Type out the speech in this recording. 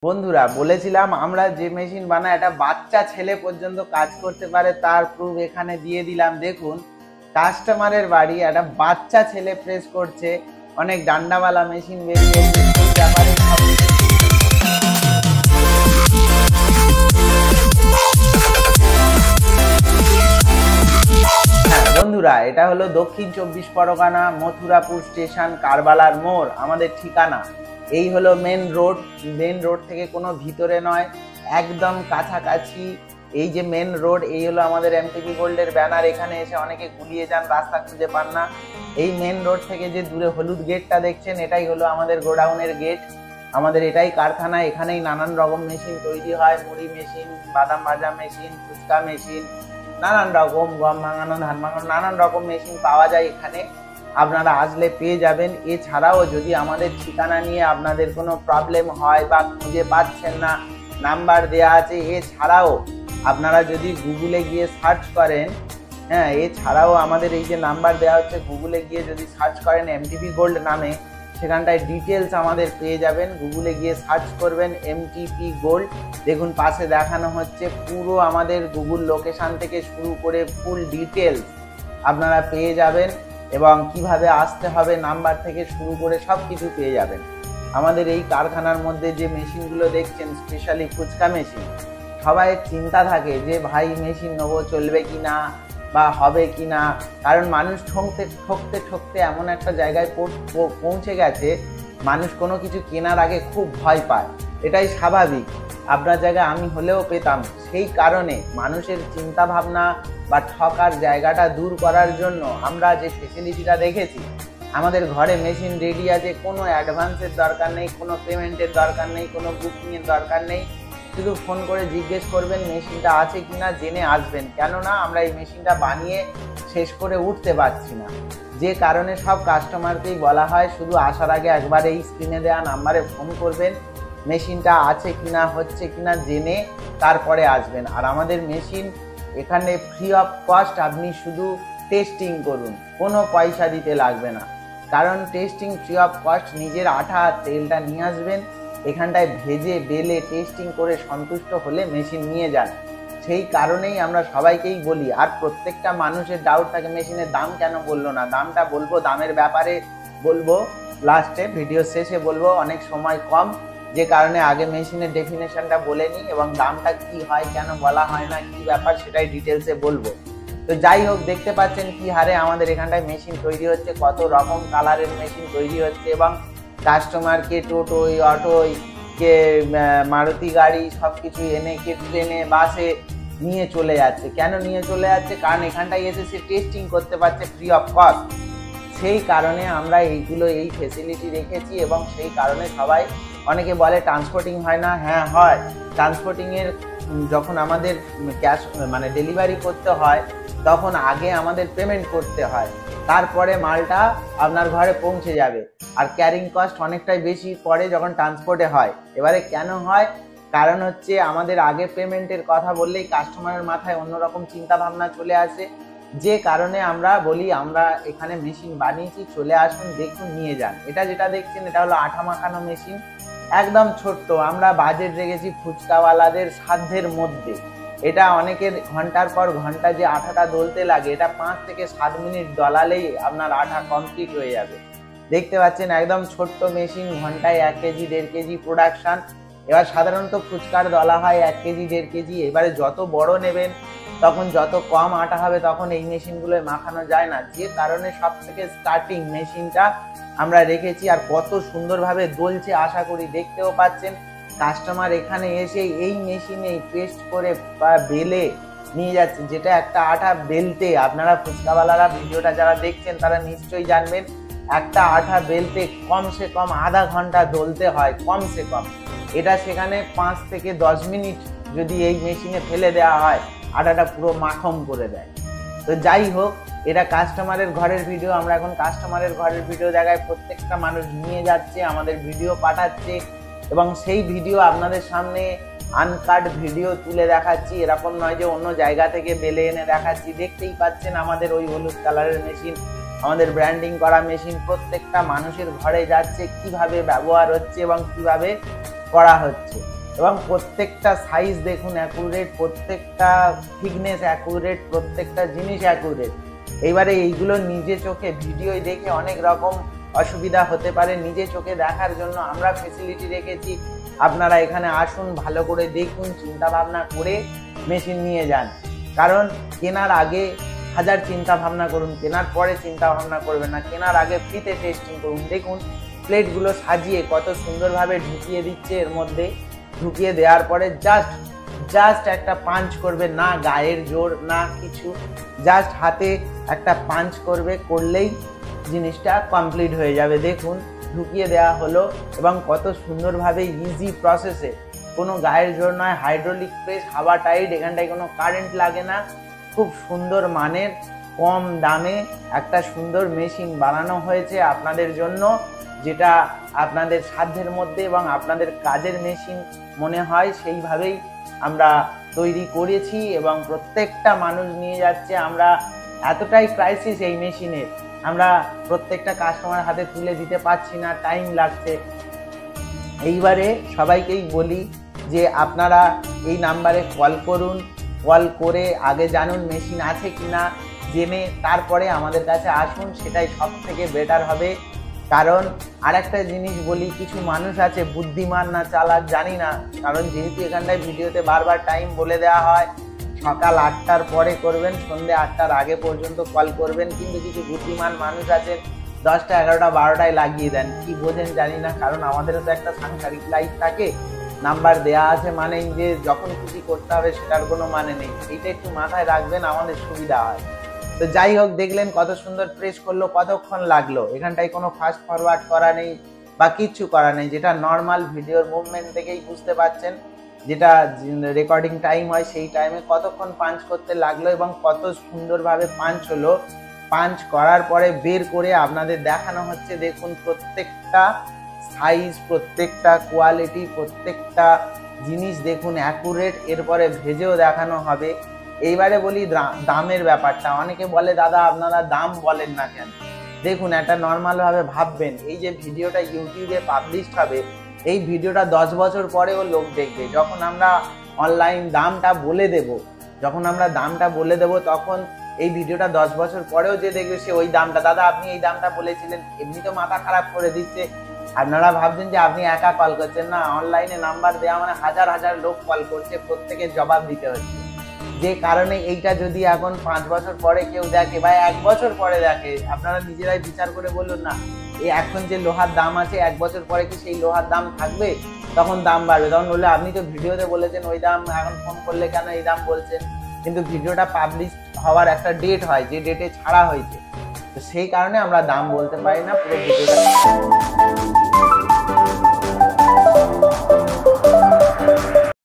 বন্ধুরা বলেছিলাম আমরা যে মেশিন বানাই একটা বাচ্চা ছেলে পর্যন্ত কাজ করতে পারে, তার প্রুফ এখানে দিয়ে দিলাম। দেখুন, কাস্টমারের বাড়ি একটা বাচ্চা ছেলে প্রেস করছে, অনেক ডান্ডাওয়ালা মেশিন বেরিয়েছে সেই ব্যাপারে বন্ধুরা, এটা হলো দক্ষিণ 24 পরগনা মথুরাপুর স্টেশন, কারবালার মোড় আমাদের ঠিকানা। এই হলো মেন রোড থেকে কোনো ভিতরে নয়, একদম কাছাকাছি। এই যে মেন রোড, এই হলো আমাদের এমটিপি গোল্ডের ব্যানার। এখানে এসে অনেকে গুলিয়ে যান, রাস্তা খুঁজে পান না। এই মেন রোড থেকে যে দূরে হলুদ গেটটা দেখছেন, এটাই হলো আমাদের গোডাউনের গেট। আমাদের এটাই কারখানা, এখানেই নানান রকম মেশিন তৈরি হয়। মুড়ি মেশিন, বাদাম ভাজা মেশিন, ফুচকা মেশিন, নানান রকম গম ভাঙানো, ধান ভাঙানো, নানান রকম মেশিন পাওয়া যায় এখানে। আপনারা আসলে পেয়ে যাবেন। এছাড়াও যদি আমাদের ঠিকানা নিয়ে আপনাদের কোনো প্রবলেম হয় বা খুঁজে পাচ্ছেন না, নাম্বার দেওয়া আছে। এছাড়াও আপনারা যদি গুগলে গিয়ে সার্চ করেন, এছাড়াও আমাদের এই যে নাম্বার দেওয়া হচ্ছে, গুগলে গিয়ে যদি সার্চ করেন এমটিপি গোল্ড নামে, সেখানটায় ডিটেলস আমাদের পেয়ে যাবেন। গুগলে গিয়ে সার্চ করবেন এমটিপি গোল্ড, দেখুন পাশে দেখানো হচ্ছে পুরো আমাদের গুগল লোকেশন থেকে শুরু করে ফুল ডিটেলস আপনারা পেয়ে যাবেন, এবং কিভাবে আসতে হবে নাম্বার থেকে শুরু করে সব কিছু পেয়ে যাবেন। আমাদের এই কারখানার মধ্যে যে মেশিনগুলো দেখছেন, স্পেশালি ফুচকা মেশিন, সবাই চিন্তা থাকে যে ভাই মেশিন নেবো, চলবে কি না বা হবে কি না। কারণ মানুষ ঠকতে এমন একটা জায়গায় পৌঁছে গেছে, মানুষ কোনো কিছু কেনার আগে খুব ভয় পায়। এটাই স্বাভাবিক, আপনার জায়গায় আমি হলেও পেতাম। সেই কারণে মানুষের চিন্তা ভাবনা বা ঠকার জায়গাটা দূর করার জন্য আমরা যে ফেসিলিটিটা রেখেছি, আমাদের ঘরে মেশিন রেডি আছে, কোনো অ্যাডভান্সের দরকার নেই, কোনো পেমেন্টের দরকার নেই, কোনো বুকিংয়ের দরকার নেই। শুধু ফোন করে জিজ্ঞেস করবেন মেশিনটা আছে কিনা, জেনে আসবেন। কেননা আমরা এই মেশিনটা বানিয়ে শেষ করে উঠতে পারছি না, যে কারণে সব কাস্টমারকেই বলা হয় শুধু আসার আগে একবার এই স্ক্রিনে দেওয়া নাম্বারে ফোন করবেন, মেশিনটা আছে কিনা, হচ্ছে কিনা জেনে তারপরে আসবেন। আর আমাদের মেশিন এখানে ফ্রি অফ কস্ট, আপনি শুধু টেস্টিং করুন, কোনো পয়সা দিতে লাগবে না। কারণ টেস্টিং ফ্রি অফ কস্ট, নিজের আঠা তেলটা নিয়ে আসবেন, এখানটায় ভেজে বেলে টেস্টিং করে সন্তুষ্ট হলে মেশিন নিয়ে যান। সেই কারণেই আমরা সবাইকেই বলি। আর প্রত্যেকটা মানুষের ডাউট থাকে মেশিনের দাম কেন বললো না। দামটা বলবো, দামের ব্যাপারে বলবো লাস্টে, ভিডিও শেষে বলবো, অনেক সময় কম, যে কারণে আগে মেশিনের ডেফিনেশনটা বলে নিই, এবং দামটা কি হয়, কেন বলা হয় না, কি ব্যাপার সেটাই ডিটেলসে বলবো। তো যাই হোক, দেখতে পাচ্ছেন কি হারে আমাদের এখানটায় মেশিন তৈরি হচ্ছে, কত রকম কালারের মেশিন তৈরি হচ্ছে, এবং কাস্টমারকে টোটোয়, অটোয়, কে মারুতি গাড়ি সব কিছু এনে, কে ট্রেনে, বাসে নিয়ে চলে যাচ্ছে। কেন নিয়ে চলে যাচ্ছে? কারণ এখানটায় এসে সে টেস্টিং করতে পারছে ফ্রি অফ কস্ট। সেই কারণে আমরা এই ফেসিলিটি রেখেছি, এবং সেই কারণে সবাই, অনেকে বলে ট্রান্সপোর্টিং হয় না। হ্যাঁ হয়, ট্রান্সপোর্টিংয়ের যখন আমাদের ক্যাশ মানে ডেলিভারি করতে হয়, তখন আগে আমাদের পেমেন্ট করতে হয়, তারপরে মালটা আপনার ঘরে পৌঁছে যাবে। আর ক্যারিং কস্ট অনেকটাই বেশি পড়ে যখন ট্রান্সপোর্টে হয়। এবারে কেন হয়? কারণ হচ্ছে আমাদের আগে পেমেন্টের কথা বললেই কাস্টমারের মাথায় অন্যরকম চিন্তা ভাবনা চলে আসে, যে কারণে আমরা বলি আমরা এখানে মেশিন বানিয়েছি, চলে আসুন, দেখুন, নিয়ে যান। এটা যেটা দেখছেন, এটা হলো আঠা মাখানো মেশিন, একদম ছোট্ট। আমরা বাজেট রেখেছি ফুচকাওয়ালাদের সাধ্যের মধ্যে। এটা অনেকের ঘন্টার পর ঘন্টা যে আঠাটা দলতে লাগে, এটা 5 থেকে 7 মিনিট দলালেই আপনার আঠা কমপ্লিট হয়ে যাবে। দেখতে পাচ্ছেন একদম ছোট্ট মেশিন, ঘন্টায় 1 কেজি 1.5 কেজি প্রোডাকশন। এবার সাধারণত ফুচকার দলা হয় 1 কেজি 1.5 কেজি। এবারে যত বড় নেবেন, তখন যত কম আটা হবে, তখন এই মেশিনগুলোয় মাখানো যায় না, যে কারণে সব থেকে স্টার্টিং মেশিনটা আমরা রেখেছি। আর কত সুন্দরভাবে দলছে, আশা করি দেখতেও পাচ্ছেন। কাস্টমার এখানে এসে এই মেশিনে পেস্ট করে বা বেলে নিয়ে যাচ্ছে, যেটা একটা আটা বেলতে, আপনারা ফুচকাওয়ালারা ভিডিওটা যারা দেখছেন তারা নিশ্চয়ই জানবেন, একটা আটা বেলতে কমসে কম আধা ঘন্টা দলতে হয়, কমসে কম। এটা সেখানে 5 থেকে 10 মিনিট যদি এই মেশিনে ফেলে দেওয়া হয়, আটাটা পুরো মাখন করে দেয়। তো যাই হোক, এটা কাস্টমারের ঘরের ভিডিও। আমরা এখন কাস্টমারের ঘরের ভিডিও দেখায়, প্রত্যেকটা মানুষ নিয়ে যাচ্ছে, আমাদের ভিডিও পাঠাচ্ছে, এবং সেই ভিডিও আপনাদের সামনে আনকাট ভিডিও তুলে দেখাচ্ছি। এরকম নয় যে অন্য জায়গা থেকে বেলে এনে দেখাচ্ছি। দেখতেই পাচ্ছেন আমাদের ওই হলুদ কালারের মেশিন, আমাদের ব্র্যান্ডিং করা মেশিন প্রত্যেকটা মানুষের ঘরে যাচ্ছে, কিভাবে ব্যবহার হচ্ছে এবং কিভাবে করা হচ্ছে এবং প্রত্যেকটা সাইজ দেখুন অ্যাকুরেট, প্রত্যেকটা থিকনেস অ্যাকুরেট, প্রত্যেকটা জিনিস অ্যাকুরেট। এইবারে এইগুলো নিজে চোখে ভিডিও দেখে অনেক রকম অসুবিধা হতে পারে, নিজে চোখে দেখার জন্য আমরা ফেসিলিটি রেখেছি। আপনারা এখানে আসুন, ভালো করে দেখুন, চিন্তা ভাবনা করে মেশিন নিয়ে যান। কারণ কেনার আগে হাজার চিন্তা ভাবনা করুন, কেনার পরে চিন্তা ভাবনা করবেন না। কেনার আগে ফ্রিতে টেস্টিং করুন। দেখুন প্লেটগুলো সাজিয়ে কত সুন্দরভাবে ঢুকিয়ে দিচ্ছে, এর মধ্যে ঢুকিয়ে দেওয়ার পরে জাস্ট একটা পাঞ্চ করবে, না গায়ের জোর না কিছু, জাস্ট হাতে একটা পাঞ্চ করবে, করলেই জিনিসটা কমপ্লিট হয়ে যাবে। দেখুন ঢুকিয়ে দেওয়া হলো এবং কত সুন্দরভাবে ইজি প্রসেসে, কোনো গায়ের জোর নয়, হাইড্রোলিক প্রেস, হাওয়া টাইট, এখানটায় কোনো কারেন্ট লাগে না। খুব সুন্দর মানের কম দামে একটা সুন্দর মেশিন বানানো হয়েছে আপনাদের জন্য, যেটা আপনাদের সাধ্যের মধ্যে এবং আপনাদের কাজের মেশিন মনে হয় সেইভাবেই আমরা তৈরি করেছি এবং প্রত্যেকটা মানুষ নিয়ে যাচ্ছে। আমরা এতটাই ক্রাইসিস এই মেশিনের, আমরা প্রত্যেকটা কাস্টমার হাতে তুলে দিতে পারছি না, টাইম লাগছে। এইবারে সবাইকেই বলি যে আপনারা এই নাম্বারে কল করুন, কল করে আগে জানুন মেশিন আছে কিনা, জেনে তারপরে আমাদের কাছে আসুন, সেটাই সব থেকে বেটার হবে। কারণ আরেকটা জিনিস বলি, কিছু মানুষ আছে বুদ্ধিমান না চালাক জানি না, কারণ যেহেতু এখানটায় ভিডিওতে বারবার টাইম বলে দেওয়া হয়, সকাল 8টার পরে করবেন, সন্ধ্যে 8টার আগে পর্যন্ত কল করবেন, কিন্তু কিছু বুদ্ধিমান মানুষ আছেন 10টা 11টা 12টায় লাগিয়ে দেন, কি বোঝেন জানি না। কারণ আমাদেরও তো একটা সাংসারিক লাইফ থাকে, নাম্বার দেয়া আছে মানেই যে যখন খুশি করতে হবে সেটার কোনো মানে নেই। এইটা একটু মাথায় রাখবেন, আমাদের সুবিধা হয়। তো যাই হোক, দেখলেন কত সুন্দর প্রেস করলো, কতক্ষণ লাগলো। এখানটায় কোনো ফাস্ট ফরওয়ার্ড করা নেই বা কিচ্ছু করা নেই, যেটা নর্মাল ভিডিওর মুভমেন্ট থেকেই বুঝতে পারছেন, যেটা রেকর্ডিং টাইম হয় সেই টাইমে কতক্ষণ পাঞ্চ করতে লাগলো এবং কত সুন্দরভাবে পাঞ্চ হলো। পাঞ্চ করার পরে বের করে আপনাদের দেখানো হচ্ছে। দেখুন প্রত্যেকটা সাইজ, প্রত্যেকটা কোয়ালিটি, প্রত্যেকটা জিনিস দেখুন অ্যাকুরেট। এরপরে ভেজেও দেখানো হবে। এইবারে বলি দামের ব্যাপারটা। অনেকে বলে দাদা আপনারা দাম বলেন না কেন। দেখুন একটা নর্মালভাবে ভাববেন, এই যে ভিডিওটা ইউটিউবে পাবলিশ হবে, এই ভিডিওটা 10 বছর পরেও লোক দেখবে। যখন আমরা অনলাইন দামটা বলে দেব, তখন এই ভিডিওটা 10 বছর পরেও যে দেখবে সে ওই দামটা, দাদা আপনি এই দামটা বলেছিলেন, এমনি তো মাথা খারাপ করে দিচ্ছে। আপনারা ভাবছেন যে আপনি একা কল করছেন, না, অনলাইনে নাম্বার দেওয়া মানে হাজার হাজার লোক কল করছে, প্রত্যেকের জবাব দিতে হচ্ছে। যে কারণে এইটা যদি এখন 5 বছর পরে কেউ দেখে বা 1 বছর পরে দেখে, আপনারা নিজেরাই বিচার করে বলুন না, এই এখন যে লোহার দাম আছে 1 বছর পরে কি সেই লোহার দাম থাকবে? তখন দাম বাড়বে। তখন বললে আপনি তো ভিডিওতে বলেছেন ওই দাম, এখন ফোন করলে কেন এই দাম বলছেন? কিন্তু ভিডিওটা পাবলিশ হওয়ার একটা ডেট হয়, যে ডেটে ছাড়া হয়েছে, তো সেই কারণে আমরা দাম বলতে পারি না পুরো ভিডিওটা।